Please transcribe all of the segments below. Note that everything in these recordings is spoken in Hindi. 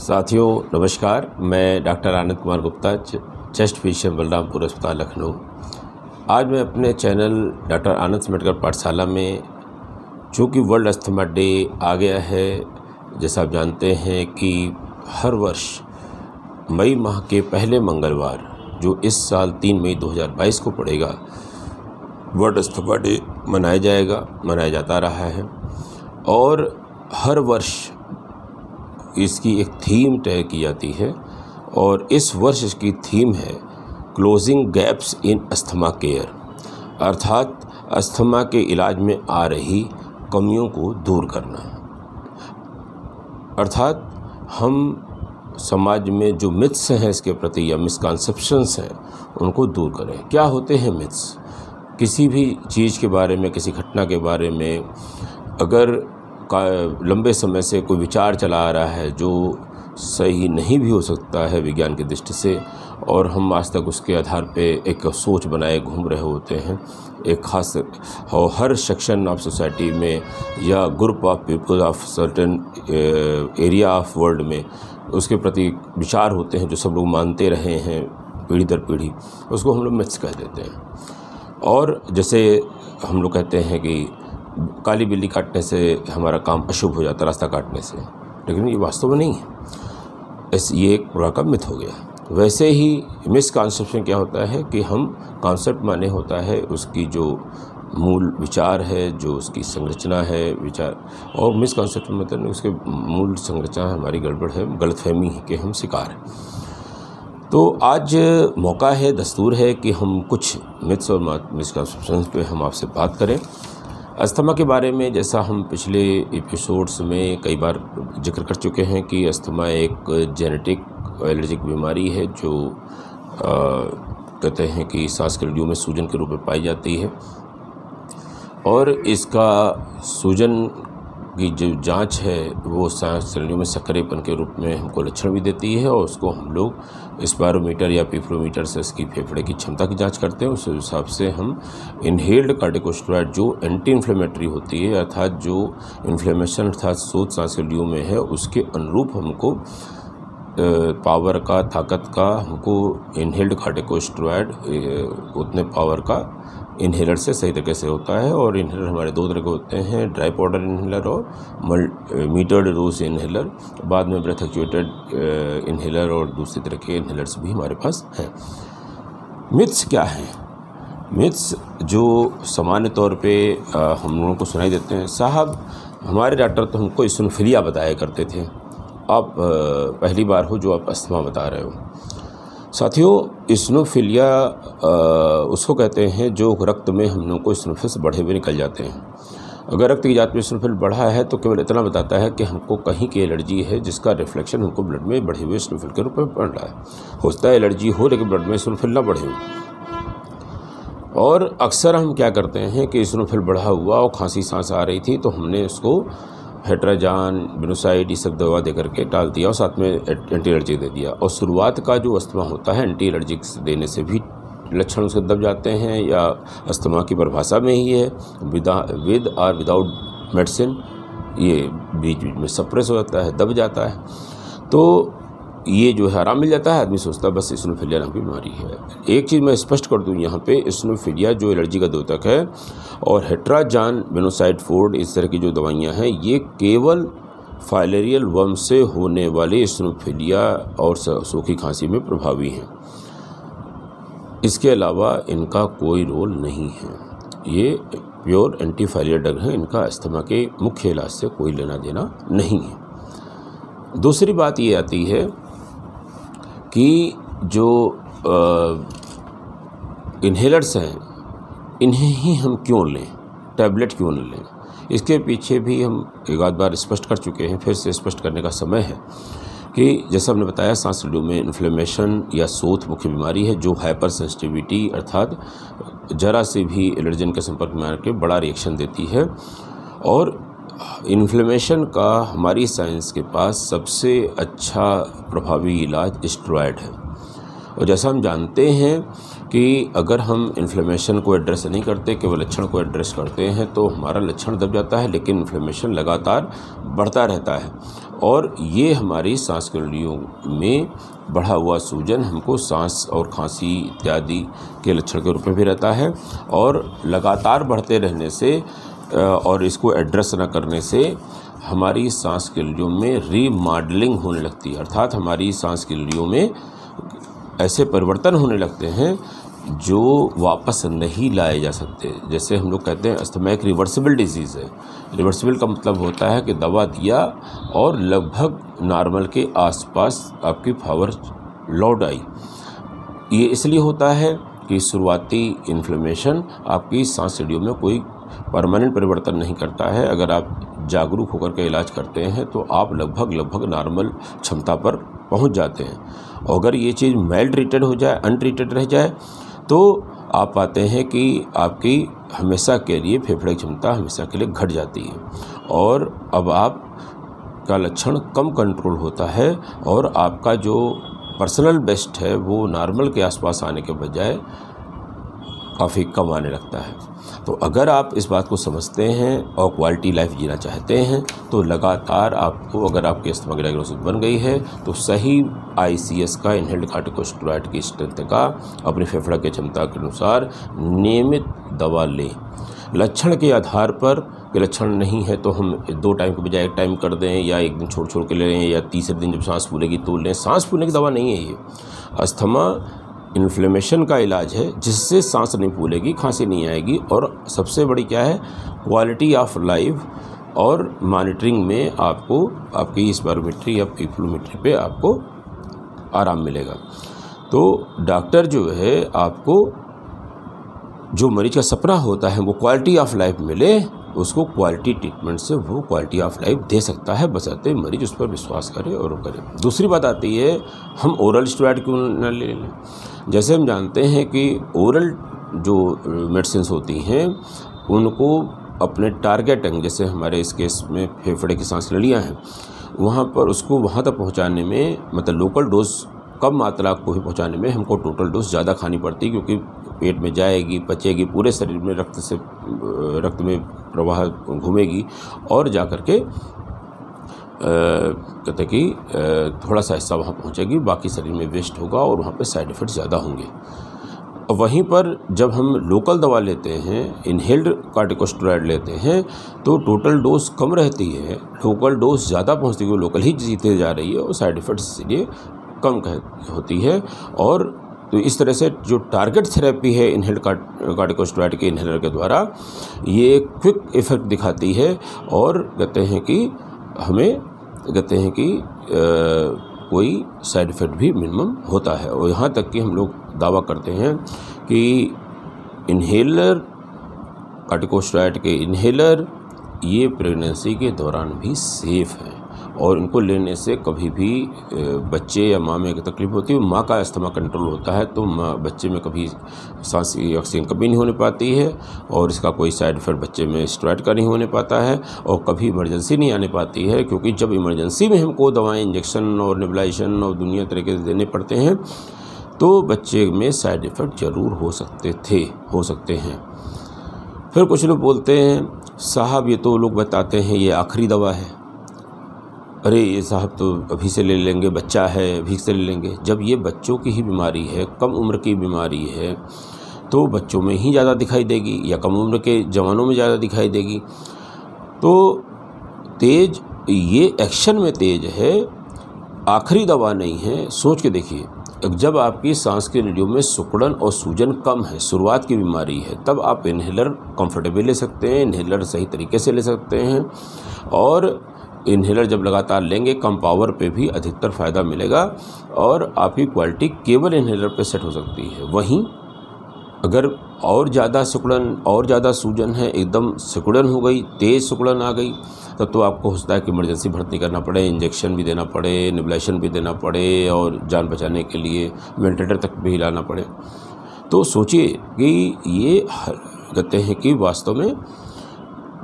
साथियों नमस्कार, मैं doctor Anand Kumar Gupta, chest physician Balrampur अस्पताल लखनऊ। आज मैं अपने चैनल डॉक्टर आनंद मेडिकल पाठशाला में, चूँकि वर्ल्ड अस्थमा डे आ गया है, जैसा आप जानते हैं कि हर वर्ष मई माह के पहले मंगलवार, जो इस साल 3 मई 2022 को पड़ेगा, वर्ल्ड अस्थमा डे मनाया जाता रहा है। और हर वर्ष इसकी एक थीम तय की जाती है और इस वर्ष इसकी थीम है closing gaps in asthma care, अर्थात अस्थमा के इलाज में आ रही कमियों को दूर करना। अर्थात हम समाज में जो मिथ्स हैं इसके प्रति या मिसकॉन्सेप्शंस हैं उनको दूर करें। क्या होते हैं मिथ्स? किसी भी चीज़ के बारे में, किसी घटना के बारे में अगर लंबे समय से कोई विचार चला आ रहा है जो सही नहीं भी हो सकता है विज्ञान की दृष्टि से, और हम आज तक उसके आधार पे एक सोच बनाए घूम रहे होते हैं, एक खास और हर सेक्शन ऑफ सोसाइटी में या group of people of certain area of world में उसके प्रति विचार होते हैं जो सब लोग मानते रहे हैं पीढ़ी दर पीढ़ी, उसको हम लोग मिथ्स कह देते हैं। और जैसे हम लोग कहते हैं कि काली बिल्ली काटने से हमारा काम अशुभ हो जाता, रास्ता काटने से, लेकिन ये वास्तव में नहीं है। ये एक प्रकार का मिथ हो गया। वैसे ही मिसकॉन्सेप्शन क्या होता है कि हम कॉन्सेप्ट माने होता है उसकी जो मूल विचार है, जो उसकी संरचना है विचार, और मिसकॉन्सेप्शन मतलब उसके मूल संरचना हमारी गड़बड़ है, गलतफहमी के हम शिकार हैं। तो आज मौका है, दस्तूर है कि हम कुछ मिथ्स और मिसकॉन्सेप्शन पे हम आपसे बात करें। अस्थमा के बारे में जैसा हम पिछले एपिसोड्स में कई बार जिक्र कर चुके हैं कि अस्थमा एक जेनेटिक एलर्जिक बीमारी है जो कहते हैं कि सांस की नलियों में सूजन के रूप में पाई जाती है, और इसका सूजन की जो जांच है वो सांस नलियों में सक्रियपन के रूप में हमको लक्षण भी देती है, और उसको हम लोग स्पायरोमीटर या पिफ्रोमीटर से इसकी फेफड़े की क्षमता की जांच करते हैं। उस हिसाब से हम इनहेल्ड कार्टिकोस्टेरॉइड जो एंटी इन्फ्लेमेटरी होती है, अर्थात जो इन्फ्लेमेशन अर्थात सोज सांस की नलियों में है उसके अनुरूप हमको पावर का, ताकत का हमको इनहेल्ड कार्टिकोस्टेरॉइड उतने पावर का इन्हेलर से सही तरीके से होता है। और इन्हेलर हमारे दो तरह के होते हैं, ड्राई पाउडर इन्हेलर और मीटर्ड डोज इन्हेलर। बाद में ब्रेथ एक्चुएटेड इन्हेलर और दूसरी तरह के इन्हेलर्स भी हमारे पास हैं। मिथ्स क्या हैं? मिथ्स जो सामान्य तौर पे हम लोगों को सुनाई देते हैं, साहब हमारे डॉक्टर तो हमको इसिनोफिलिया बताया करते थे, आप पहली बार हो जो आप अस्थमा बता रहे हो। साथियों, इसिनोफिलिया उसको कहते हैं जो रक्त में हम लोगों को इसिनोफिल्स बढ़े हुए निकल जाते हैं। अगर रक्त की जांच में इसिनोफिल बढ़ा है तो केवल इतना बताता है कि हमको कहीं की एलर्जी है जिसका रिफ्लेक्शन हमको ब्लड में बढ़े हुए इसिनोफिल के रूप में पड़ रहा है। हो सकता है एलर्जी हो लेकिन ब्लड में इसिनोफिल ना बढ़े हो। और अक्सर हम क्या करते हैं कि इसिनोफिल बढ़ा हुआ और खांसी सांस आ रही थी तो हमने उसको हेट्राजान, बेनोसाइड, ये सब दवा दे करके टाल दिया और साथ में एंटी एलर्जिक दे दिया। और शुरुआत का जो अस्थमा होता है एंटी एलर्जिक देने से भी लक्षण उसके दब जाते हैं, या अस्थमा की परिभाषा में ही है विद और विदाउट मेडिसिन, ये बीच बीच में सप्रेस हो जाता है, दब जाता है, तो ये जो है आराम मिल जाता है। आदमी सोचता है बस इसिनोफिलिया नाम की बीमारी है। एक चीज़ मैं स्पष्ट कर दूं यहाँ पे, इसिनोफिलिया जो एलर्जी का द्योतक है और हेट्राजान, बेनोसाइड फोर्ड, इस तरह की जो दवाइयाँ हैं ये केवल फाइलेरियल वर्म से होने वाले इसिनोफिलिया और सूखी खांसी में प्रभावी हैं। इसके अलावा इनका कोई रोल नहीं है। ये प्योर एंटी फाइलेरियल ड्रग है, इनका अस्थमा के मुख्य इलाज से कोई लेना देना नहीं है। दूसरी बात ये आती है कि जो इन्हेलर्स हैं इन्हें ही हम क्यों लें, टैबलेट क्यों न लें? इसके पीछे भी हम एक आध बार स्पष्ट कर चुके हैं, फिर से स्पष्ट करने का समय है कि जैसा हमने बताया सांस नलियों में इन्फ्लेमेशन या सोथ मुख्य बीमारी है जो हाइपर सेंसिटिविटी अर्थात जरा से भी एलर्जन के संपर्क में आकर बड़ा रिएक्शन देती है। और इन्फ्लेमेशन का हमारी साइंस के पास सबसे अच्छा प्रभावी इलाज स्टेरॉयड है। और जैसा हम जानते हैं कि अगर हम इन्फ्लेमेशन को एड्रेस नहीं करते, केवल लक्षण को एड्रेस करते हैं, तो हमारा लक्षण दब जाता है, लेकिन इन्फ्लेमेशन लगातार बढ़ता रहता है और ये हमारी सांस की नलियों में बढ़ा हुआ सूजन हमको सांस और खांसी इत्यादि के लक्षण के रूप में भी रहता है। और लगातार बढ़ते रहने से और इसको एड्रेस न करने से हमारी सांस की नलियों में रीमॉडलिंग होने लगती है, अर्थात हमारी सांस की नलियों में ऐसे परिवर्तन होने लगते हैं जो वापस नहीं लाए जा सकते। जैसे हम लोग कहते हैं अस्थमा एक रिवर्सिबल डिजीज़ है। रिवर्सिबल का मतलब होता है कि दवा दिया और लगभग नॉर्मल के आसपास आपकी पावर लौट आई। ये इसलिए होता है कि शुरुआती इन्फ्लेमेशन आपकी सांस सीढ़ियों में कोई परमानेंट परिवर्तन नहीं करता है। अगर आप जागरूक होकर के इलाज करते हैं तो आप लगभग नॉर्मल क्षमता पर पहुंच जाते हैं। और अगर ये चीज़ मेल ट्रीटेड हो जाए, अनट्रीटेड रह जाए, तो आप पाते हैं कि आपकी हमेशा के लिए फेफड़े की क्षमता हमेशा के लिए घट जाती है और अब आप का लक्षण कम कंट्रोल होता है और आपका जो पर्सनल बेस्ट है वो नॉर्मल के आसपास आने के बजाय काफ़ी कम आने लगता है। तो अगर आप इस बात को समझते हैं और क्वालिटी लाइफ जीना चाहते हैं तो लगातार आपको, अगर आपकी अस्थमा की डायग्नोसिस बन गई है, तो सही ICS का इनहेल्ड कॉर्टिकोस्टेरॉइड की स्ट्रेंथ का अपनी फेफड़ा की क्षमता के अनुसार नियमित दवा लें। लक्षण के आधार पर कि लक्षण नहीं है तो हम 2 टाइम के बजाय 1 टाइम कर दें या एक दिन छोड़ के ले लें या तीसरे दिन जब सांस फूलेगी तो लें। सांस फूलने की दवा नहीं है ये। अस्थमा इन्फ्लेमेशन का इलाज है जिससे सांस नहीं फूलेगी, खांसी नहीं आएगी और सबसे बड़ी क्या है, क्वालिटी ऑफ लाइफ और मॉनिटरिंग में आपको आपकी स्पायरोमेट्री या फ्लूमेट्री पे आपको आराम मिलेगा। तो डॉक्टर जो है आपको जो मरीज का सपना होता है वो क्वालिटी ऑफ लाइफ मिले, उसको क्वालिटी ट्रीटमेंट से वो क्वालिटी ऑफ लाइफ दे सकता है, बशर्ते मरीज उस पर विश्वास करे और करे। दूसरी बात आती है हम ओरल स्टेरॉइड क्यों न ले लें। जैसे हम जानते हैं कि ओरल जो मेडिसिन्स होती हैं उनको अपने टारगेट अंग, जैसे हमारे इस केस में फेफड़े की सांस नलियाँ हैं, वहाँ पर उसको वहाँ तक पहुँचाने में मतलब लोकल डोज कम मात्रा को ही पहुँचाने में हमको टोटल डोज ज़्यादा खानी पड़ती है, क्योंकि पेट में जाएगी, पचेगी, पूरे शरीर में रक्त में प्रवाह घूमेगी और जा कर के कहते कि थोड़ा सा हिस्सा वहाँ पहुँचेगी, बाकी शरीर में वेस्ट होगा और वहाँ पे साइड इफ़ेक्ट ज़्यादा होंगे। और वहीं पर जब हम लोकल दवा लेते हैं, इनहेल्ड कॉर्टिकोस्टेरॉइड लेते हैं, तो टोटल डोज कम रहती है, लोकल डोज ज़्यादा पहुँचती है, लोकल ही जीते जा रही है और साइड इफ़ेक्ट इसलिए कम होती है। और तो इस तरह से जो टारगेट थेरेपी है इनहेल्ड कॉर्टिकोस्टेरॉइड के इनहेलर के द्वारा, ये क्विक इफ़ेक्ट दिखाती है और कहते हैं कि हमें कहते हैं कि कोई साइड इफ़ेक्ट भी मिनिमम होता है। और यहाँ तक कि हम लोग दावा करते हैं कि इनहेलर कॉर्टिकोस्टेरॉइड के इनहेलर ये प्रेगनेंसी के दौरान भी सेफ़ है और इनको लेने से कभी भी बच्चे या माँ में तकलीफ होती है। माँ का अस्थमा कंट्रोल होता है तो बच्चे में कभी सांस की ऑक्सीजन कमी नहीं होने पाती है और इसका कोई साइड इफेक्ट बच्चे में स्टेरॉइड का नहीं होने पाता है और कभी इमरजेंसी नहीं आने पाती है, क्योंकि जब इमरजेंसी में हमको दवाएं, इंजेक्शन और नेबुलाइजेशन और दुनिया तरीके से देने पड़ते हैं तो बच्चे में साइड इफ़ेक्ट ज़रूर हो सकते हैं। फिर कुछ लोग बोलते हैं साहब ये तो लोग बताते हैं ये आखिरी दवा है, अरे ये साहब तो अभी से ले लेंगे, बच्चा है अभी से ले लेंगे। जब ये बच्चों की ही बीमारी है, कम उम्र की बीमारी है, तो बच्चों में ही ज़्यादा दिखाई देगी या कम उम्र के जवानों में ज़्यादा दिखाई देगी। तो तेज ये एक्शन में तेज है, आखिरी दवा नहीं है। सोच के देखिए, जब आपकी सांस की नलियों में सिकुड़न और सूजन कम है, शुरुआत की बीमारी है, तब आप इन्हेलर कंफर्टेबल ले सकते हैं, इन्हेलर सही तरीके से ले सकते हैं और इन्हेलर जब लगातार लेंगे कम पावर पे भी अधिकतर फ़ायदा मिलेगा और आपकी क्वालिटी केवल इन्हेलर पे सेट हो सकती है। वहीं अगर और ज़्यादा सिकुड़न और ज़्यादा सूजन है, एकदम सिकुड़न हो गई, तेज़ सिकुड़न आ गई, तब तो आपको हो सकता है कि इमरजेंसी भर्ती करना पड़े, इंजेक्शन भी देना पड़े, नेबुलाइजेशन भी देना पड़े और जान बचाने के लिए वेंटिलेटर तक भी लाना पड़े। तो सोचिए कि ये कहते हैं कि वास्तव में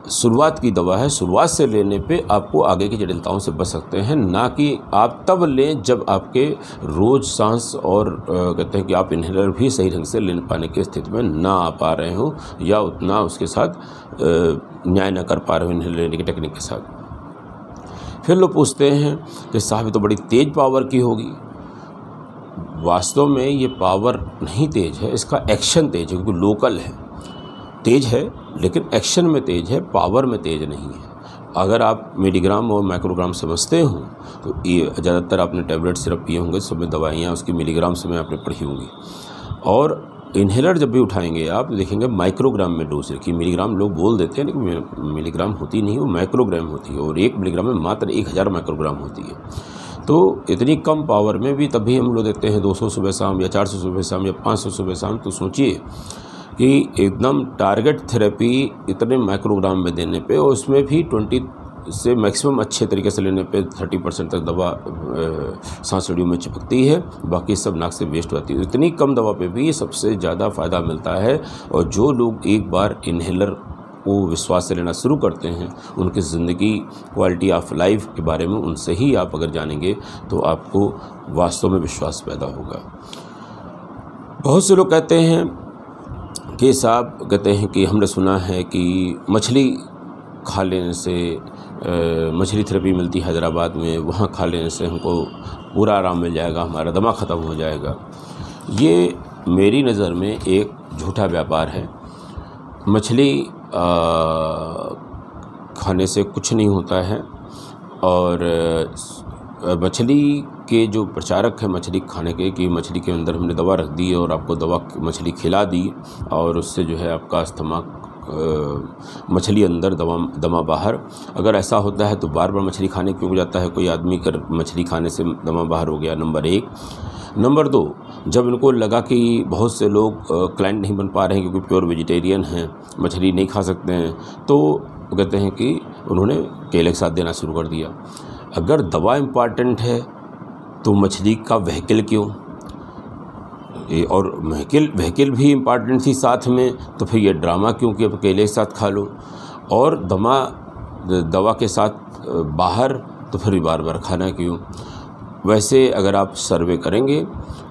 शुरुआत की दवा है। शुरुआत से लेने पे आपको आगे की जटिलताओं से बच सकते हैं, ना कि आप तब लें जब आपके रोज़ सांस और कहते हैं कि आप इन्हेलर भी सही ढंग से ले पाने की स्थिति में ना आ पा रहे हो या उतना उसके साथ न्याय न कर पा रहे हो इन्हेलर लेने की टेक्निक के साथ। फिर लोग पूछते हैं कि साहब ये तो बड़ी तेज़ पावर की होगी। वास्तव में ये पावर नहीं तेज़ है, इसका एक्शन तेज है, क्योंकि लोकल है, तेज है लेकिन एक्शन में तेज है, पावर में तेज नहीं है। अगर आप मिलीग्राम और माइक्रोग्राम समझते हो तो ये ज़्यादातर आपने टैबलेट सिरप पिए होंगे, सब में दवाइयाँ उसकी मिलीग्राम से में आपने पढ़ी होंगी। और इन्हेलर जब भी उठाएंगे आप देखेंगे माइक्रोग्राम में डोज रखी। मिलीग्राम लोग बोल देते हैं लेकिन मिलीग्राम होती नहीं, वो माइक्रोग्राम होती है, और 1 मिलीग्राम में मात्र 1000 माइक्रोग्राम होती है। तो इतनी कम पावर में भी तभी हम लोग देते हैं 200 सुबह शाम या 400 सुबह शाम या 500 सुबह शाम। तो सोचिए कि एकदम टारगेट थेरेपी इतने माइक्रोग्राम में देने पे, और उसमें भी 20 से मैक्सिमम अच्छे तरीके से लेने पे 30% तक दवा सांस नलियों में चिपकती है, बाकी सब नाक से वेस्ट होती है। इतनी कम दवा पे भी सबसे ज़्यादा फ़ायदा मिलता है। और जो लोग एक बार इन्हेलर को विश्वास से लेना शुरू करते हैं, उनकी ज़िंदगी क्वालिटी ऑफ लाइफ के बारे में उनसे ही आप अगर जानेंगे तो आपको वास्तव में विश्वास पैदा होगा। बहुत से लोग कहते हैं कि साहब कहते हैं कि हमने सुना है कि मछली खा लेने से मछली थेरेपी मिलती है हैदराबाद में, वहाँ खा लेने से हमको पूरा आराम मिल जाएगा, हमारा दमा ख़त्म हो जाएगा। ये मेरी नज़र में एक झूठा व्यापार है। मछली खाने से कुछ नहीं होता है, और मछली के जो प्रचारक हैं मछली खाने के, कि मछली के अंदर हमने दवा रख दी और आपको दवा मछली खिला दी और उससे जो है आपका अस्थमा, मछली अंदर दमा बाहर। अगर ऐसा होता है तो बार बार मछली खाने क्यों जाता है कोई आदमी, कर मछली खाने से दमा बाहर हो गया, नंबर 1। नंबर 2, जब इनको लगा कि बहुत से लोग क्लाइंट नहीं बन पा रहे हैं क्योंकि प्योर वेजिटेरियन हैं, मछली नहीं खा सकते हैं, तो कहते हैं कि उन्होंने केले के साथ देना शुरू कर दिया। अगर दवा इम्पॉर्टेंट है तो मछली का व्हीकल क्यों, और व्हीकल भी इम्पॉर्टेंट थी साथ में, तो फिर ये ड्रामा क्यों कि अब केले के साथ खा लो, और दवा के साथ बाहर तो फिर बार बार खाना क्यों। वैसे अगर आप सर्वे करेंगे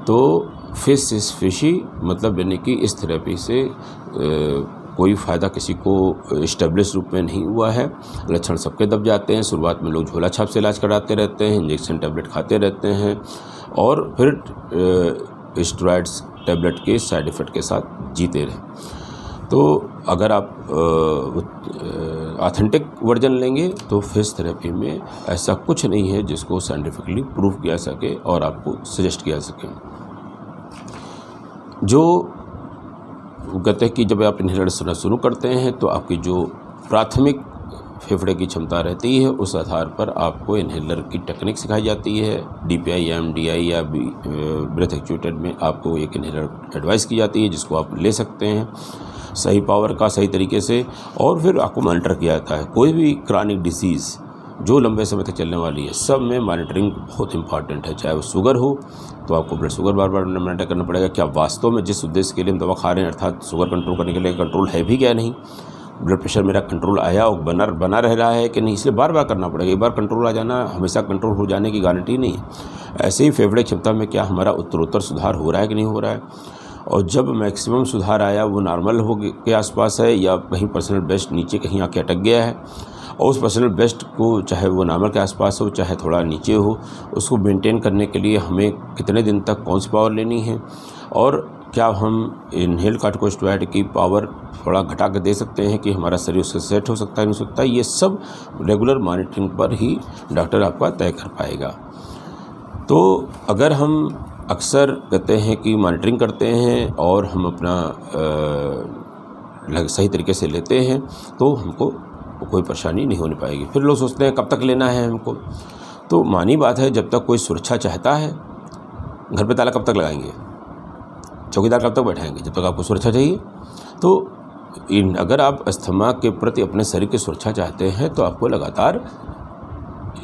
तो फिश इज़ फिशी, मतलब यानी कि इस थेरेपी से कोई फ़ायदा किसी को इस्टेब्लिश रूप में नहीं हुआ है। लक्षण सबके दब जाते हैं। शुरुआत में लोग झोला छाप से इलाज कराते रहते हैं, इंजेक्शन टैबलेट खाते रहते हैं, और फिर स्टेरॉइड्स टैबलेट के साइड इफ़ेक्ट के साथ जीते रहे। तो अगर आप ऑथेंटिक वर्जन लेंगे तो फिश थेरेपी में ऐसा कुछ नहीं है जिसको साइंटिफिकली प्रूव किया सके और आपको सजेस्ट किया सके। जो कहते हैं कि जब आप इन्हेलर सुनना शुरू करते हैं तो आपकी जो प्राथमिक फेफड़े की क्षमता रहती है उस आधार पर आपको इन्हेलर की टेक्निक सिखाई जाती है। DPI या MDI या ब्रेथ एक्चुएटेड में आपको एक इन्हेलर एडवाइस की जाती है जिसको आप ले सकते हैं सही पावर का, सही तरीके से, और फिर आपको मॉनिटर किया जाता है। कोई भी क्रॉनिक डिसीज़ जो लंबे समय तक चलने वाली है, सब में मॉनिटरिंग बहुत इंपॉर्टेंट है। चाहे वो शुगर हो तो आपको ब्लड शुगर बार बार मॉनिटर करना पड़ेगा, क्या वास्तव में जिस उद्देश्य के लिए हम दवा खा रहे हैं, अर्थात शुगर कंट्रोल करने के लिए, कंट्रोल है भी क्या नहीं, ब्लड प्रेशर मेरा कंट्रोल आया और बना रह रहा है कि नहीं, इसलिए बार बार करना पड़ेगा। एक बार कंट्रोल आ जाना हमेशा कंट्रोल हो जाने की गारंटी नहीं है। ऐसे ही फेफड़े क्षमता में क्या हमारा उत्तरोत्तर सुधार हो रहा है कि नहीं हो रहा है, और जब मैक्सिमम सुधार आया वो नॉर्मल हो के आसपास है या कहीं पर्सनल बेस्ट नीचे कहीं आके अटक गया है, और उस पर्सनल बेस्ट को चाहे वो नॉर्मल के आसपास हो चाहे थोड़ा नीचे हो, उसको मेंटेन करने के लिए हमें कितने दिन तक कौन सी पावर लेनी है, और क्या हम इनहेल कॉर्टिकोस्टेरॉइड की पावर थोड़ा घटा कर दे सकते हैं कि हमारा शरीर उससे सेट हो सकता है नहीं हो सकता। ये सब रेगुलर मॉनिटरिंग पर ही डॉक्टर आपका तय कर पाएगा। तो अगर हम अक्सर कहते हैं कि मॉनिटरिंग करते हैं और हम अपना सही तरीके से लेते हैं तो हमको कोई परेशानी नहीं होने पाएगी। फिर लोग सोचते हैं कब तक लेना है हमको, तो मानी बात है जब तक कोई सुरक्षा चाहता है, घर पे ताला कब तक लगाएंगे, चौकीदार कब तक बैठाएंगे, जब तक आपको सुरक्षा चाहिए। तो अगर आप अस्थमा के प्रति अपने शरीर की सुरक्षा चाहते हैं तो आपको लगातार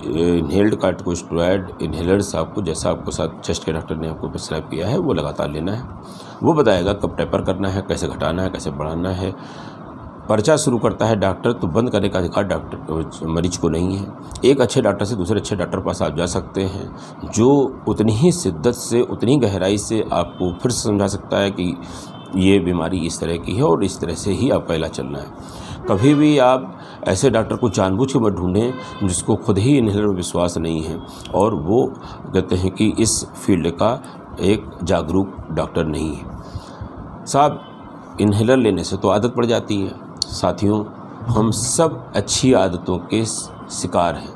इनहेल्ड कॉर्टिकोस्टेरॉइड इन्हेलर्स आपको जैसा आपको साथ चेस्ट के डॉक्टर ने आपको प्रिस्क्राइब किया है वो लगातार लेना है। वो बताएगा कब टेपर करना है, कैसे घटाना है, कैसे बढ़ाना है, पर्चा शुरू करता है डॉक्टर, तो बंद करने का अधिकार डॉक्टर मरीज को नहीं है। एक अच्छे डॉक्टर से दूसरे अच्छे डॉक्टर पास आप जा सकते हैं, जो उतनी ही शिद्दत से, उतनी गहराई से आपको फिर से समझा सकता है कि ये बीमारी इस तरह की है और इस तरह से ही आपका इलाज चलना है। कभी भी आप ऐसे डॉक्टर को जानबूझ के मत ढूंढें जिसको खुद ही इन्हेलर में विश्वास नहीं है और वो कहते हैं कि इस फील्ड का एक जागरूक डॉक्टर नहीं है। साहब, इन्हेलर लेने से तो आदत पड़ जाती है। साथियों, हम सब अच्छी आदतों के शिकार हैं,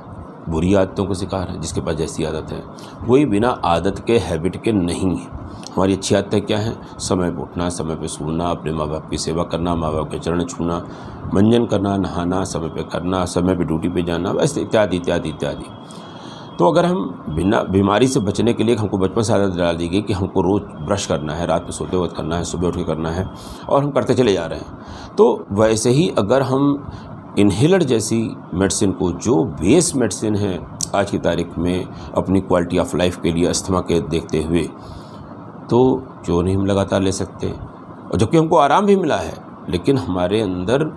बुरी आदतों के शिकार हैं। जिसके पास जैसी आदत है, कोई बिना आदत के, हैबिट के नहीं है। हमारी अच्छी आदतें क्या हैं? समय पर उठना, समय पर सोना, अपने माँ बाप की सेवा करना, माँ बाप के चरण छूना, मंजन करना, नहाना, समय पे करना, समय पे ड्यूटी पे जाना, वैसे इत्यादि इत्यादि इत्यादि। तो अगर हम बिना बीमारी से बचने के लिए हमको बचपन से आदत डाल दी गई कि हमको रोज़ ब्रश करना है, रात में सोते वक्त करना है, सुबह उठ के करना है, और हम करते चले जा रहे हैं। तो वैसे ही अगर हम इन्हेलर जैसी मेडिसिन को, जो बेस मेडिसिन है आज की तारीख में अपनी क्वालिटी ऑफ लाइफ के लिए अस्थमा के देखते हुए, तो क्यों नहीं हम लगातार ले सकते। और जबकि हमको आराम भी मिला है, लेकिन हमारे अंदर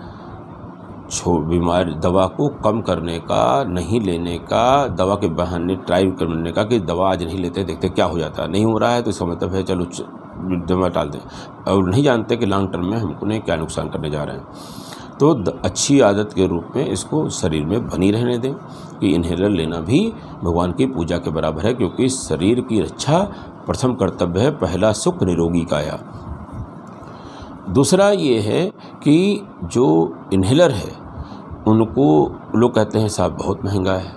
बीमारी, दवा को कम करने का, नहीं लेने का, दवा के बहाने ट्राई करने का कि दवा आज नहीं लेते, देखते क्या हो जाता है। नहीं हो रहा है तो इसका मतलब है चलो दवा टाल दें, और नहीं जानते कि लॉन्ग टर्म में हमको ने क्या नुकसान करने जा रहे हैं। तो अच्छी आदत के रूप में इसको शरीर में बनी रहने दें कि इन्हेलर लेना भी भगवान की पूजा के बराबर है, क्योंकि शरीर की रक्षा प्रथम कर्तव्य है। पहला सुख निरोगी काया। दूसरा ये है कि जो इन्हेलर है उनको लोग कहते हैं साहब बहुत महंगा है।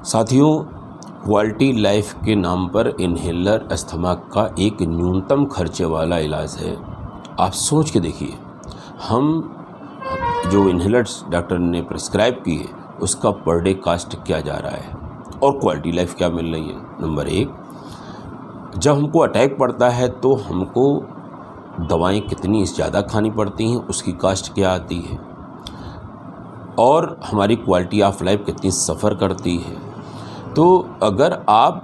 साथियों, क्वालिटी लाइफ के नाम पर इन्हेलर अस्थमा का एक न्यूनतम खर्चे वाला इलाज है। आप सोच के देखिए, हम जो इन्हेलर्स डॉक्टर ने प्रिस्क्राइब किए उसका पर डे कास्ट क्या जा रहा है और क्वालिटी लाइफ क्या मिल रही है। नंबर एक, जब हमको अटैक पड़ता है तो हमको दवाएं कितनी ज़्यादा खानी पड़ती हैं, उसकी कास्ट क्या आती है, और हमारी क्वालिटी ऑफ लाइफ कितनी सफ़र करती है। तो अगर आप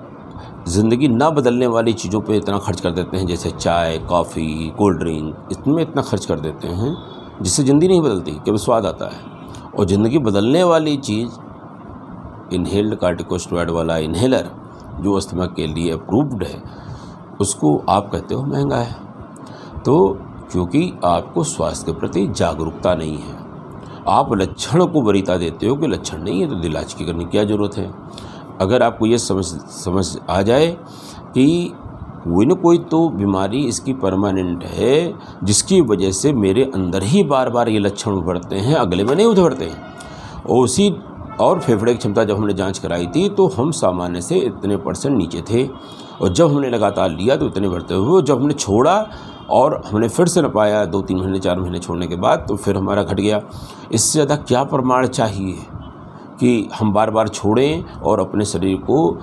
ज़िंदगी ना बदलने वाली चीज़ों पे इतना खर्च कर देते हैं, जैसे चाय, कॉफ़ी, कोल्ड ड्रिंक, इसमें इतना खर्च कर देते हैं जिससे ज़िंदगी नहीं बदलती, केवल स्वाद आता है। और ज़िंदगी बदलने वाली चीज़ इन्हेल्ड कार्टिकोस्टेरॉइड वाला इन्हेलर जो अस्थमा के लिए अप्रूव्ड है, उसको आप कहते हो महंगा है। तो क्योंकि आपको स्वास्थ्य के प्रति जागरूकता नहीं है, आप लक्षण को वरीयता देते हो कि लक्षण नहीं है तो इलाज की करने की क्या ज़रूरत है। अगर आपको ये समझ आ जाए कि कोई न कोई तो बीमारी इसकी परमानेंट है, जिसकी वजह से मेरे अंदर ही बार बार ये लक्षण उभरते हैं, अगले में नहीं उभरते हैं। और फेफड़े की क्षमता जब हमने जांच कराई थी तो हम सामान्य से इतने % नीचे थे, और जब हमने लगातार लिया तो इतने बढ़ते हुए, जब हमने छोड़ा और हमने फिर से न पाया 2-3 महीने 4 महीने छोड़ने के बाद, तो फिर हमारा घट गया। इससे ज़्यादा क्या प्रमाण चाहिए कि हम बार बार छोड़ें और अपने शरीर को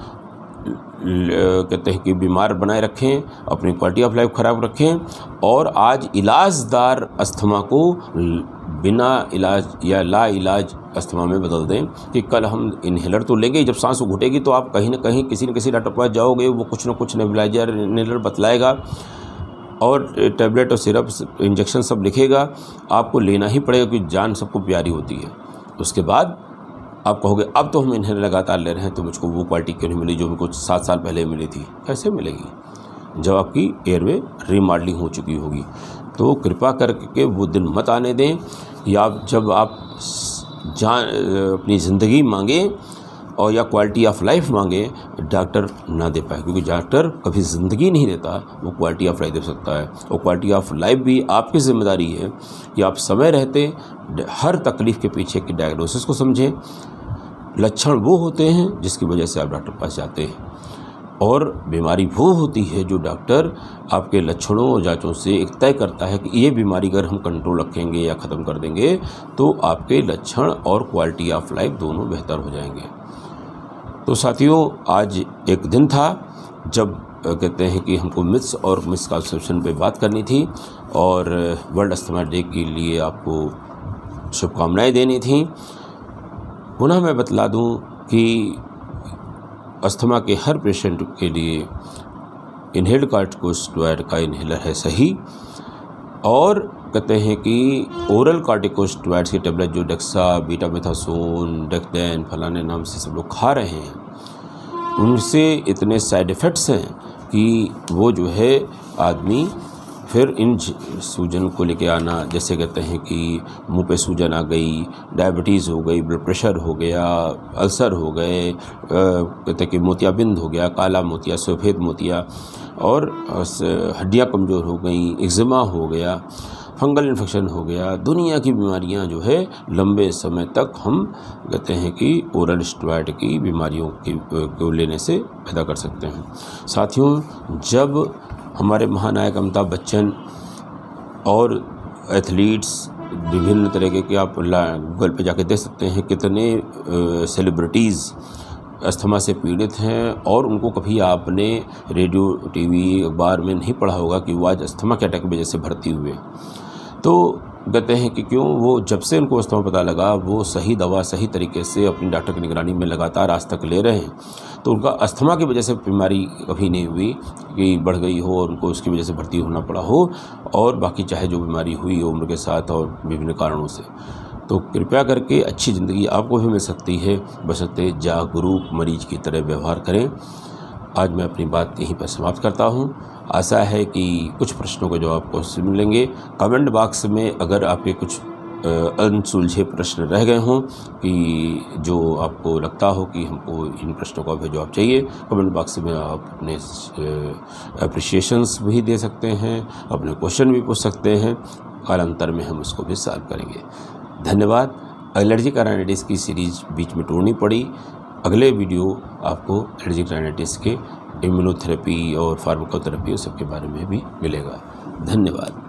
कहते हैं कि बीमार बनाए रखें, अपनी क्वालिटी ऑफ लाइफ ख़राब रखें, और आज इलाजदार अस्थमा को बिना इलाज या ला इलाज अस्थमा में बदल दें कि कल हम इन्हेलर तो लेंगे, जब सांस घुटेगी तो आप कहीं ना कहीं किसी न किसी डॉक्टर के पास जाओगे, वो कुछ न कुछ नेबुलाइजर इन्हेलर बतलाएगा और टैबलेट और सिरप इंजेक्शन सब लिखेगा, आपको लेना ही पड़ेगा क्योंकि जान सबको प्यारी होती है। उसके बाद आप कहोगे अब तो हम इन्हेलर लगातार ले रहे हैं तो मुझको वो क्वालिटी क्यों नहीं मिली जो मुझको 7 साल पहले मिली थी। कैसे मिलेगी जब आपकी एयरवे रीमॉडलिंग हो चुकी होगी। तो कृपा करके वो दिन मत आने दें, या जब आप अपनी ज़िंदगी मांगें और या क्वालिटी ऑफ लाइफ मांगे, डॉक्टर ना दे पाए, क्योंकि डॉक्टर कभी ज़िंदगी नहीं देता, वो क्वालिटी ऑफ लाइफ दे सकता है। और क्वालिटी ऑफ लाइफ भी आपकी जिम्मेदारी है कि आप समय रहते हर तकलीफ़ के पीछे की डायग्नोसिस को समझें। लक्षण वो होते हैं जिसकी वजह से आप डॉक्टर के पास जाते हैं, और बीमारी वो होती है जो डॉक्टर आपके लक्षणों और जांचों से एक तय करता है कि ये बीमारी अगर हम कंट्रोल रखेंगे या ख़त्म कर देंगे तो आपके लक्षण और क्वालिटी ऑफ लाइफ दोनों बेहतर हो जाएंगे। तो साथियों, आज एक दिन था जब कहते हैं कि हमको मिथ्स और मिसकंसेप्शन पे बात करनी थी, और वर्ल्ड अस्थमा डे के लिए आपको शुभकामनाएं देनी थी। पुनः मैं बतला दूं कि अस्थमा के हर पेशेंट के लिए इन्हेल्ड कार्टिकोस्टेरॉइड का इन्हेलर है सही। और कहते हैं कि ओरल कॉर्टिकोस्टेरॉइड्स की टेबलेट जो डेक्सा, बीटामेथासोन, डेक्टेन फलाने नाम से सब लोग खा रहे हैं, उनसे इतने साइड इफ़ेक्ट्स हैं कि वो जो है आदमी फिर इन सूजन को लेके आना, जैसे कहते हैं कि मुंह पे सूजन आ गई, डायबिटीज़ हो गई, ब्लड प्रेशर हो गया, अल्सर हो गए, कहते हैं कि मोतियाबिंद हो गया, काला मोतिया, सफ़ेद मोतिया, और हड्डियाँ कमज़ोर हो गई, एक्जिमा हो गया, फंगल इन्फेक्शन हो गया, दुनिया की बीमारियां जो है लंबे समय तक हम कहते हैं कि ओरल स्टेरॉइड की बीमारियों को लेने से पैदा कर सकते हैं। साथियों, जब हमारे महानायक अमिताभ बच्चन और एथलीट्स विभिन्न तरीके के, आप गूगल पे जाके देख सकते हैं, कितने सेलिब्रिटीज़ अस्थमा से पीड़ित हैं और उनको कभी आपने रेडियो, टीवी, अखबार में नहीं पढ़ा होगा कि वो आज अस्थमा के अटैक की वजह से भर्ती हुए। तो कहते हैं कि क्यों, वो जब से उनको अस्थमा पता लगा वो सही दवा सही तरीके से अपनी डॉक्टर की निगरानी में लगातार आज तक ले रहे हैं, तो उनका अस्थमा की वजह से बीमारी कभी नहीं हुई कि बढ़ गई हो और उनको उसकी वजह से भर्ती होना पड़ा हो, और बाकी चाहे जो बीमारी हुई हो उम्र के साथ और विभिन्न कारणों से। तो कृपया करके अच्छी ज़िंदगी आपको भी मिल सकती है, बशर्ते जागरूक मरीज की तरह व्यवहार करें। आज मैं अपनी बात यहीं पर समाप्त करता हूं। आशा है कि कुछ प्रश्नों के जवाब आपको मिलेंगे। कमेंट बॉक्स में अगर आपके कुछ अनसुलझे प्रश्न रह गए हों कि जो आपको लगता हो कि हमको इन प्रश्नों का भी जवाब चाहिए, कमेंट बॉक्स में आप अपने अप्रिशिएशंस भी दे सकते हैं, अपने क्वेश्चन भी पूछ सकते हैं, कालांतर में हम उसको भी सॉल्व करेंगे। धन्यवाद। एलर्जिक राइनाइटिस की सीरीज बीच में तोड़नी पड़ी। अगले वीडियो आपको एलर्जिक राइनाइटिस के इम्यूनोथेरेपी और फार्माकोथेरेपी सबके बारे में भी मिलेगा। धन्यवाद।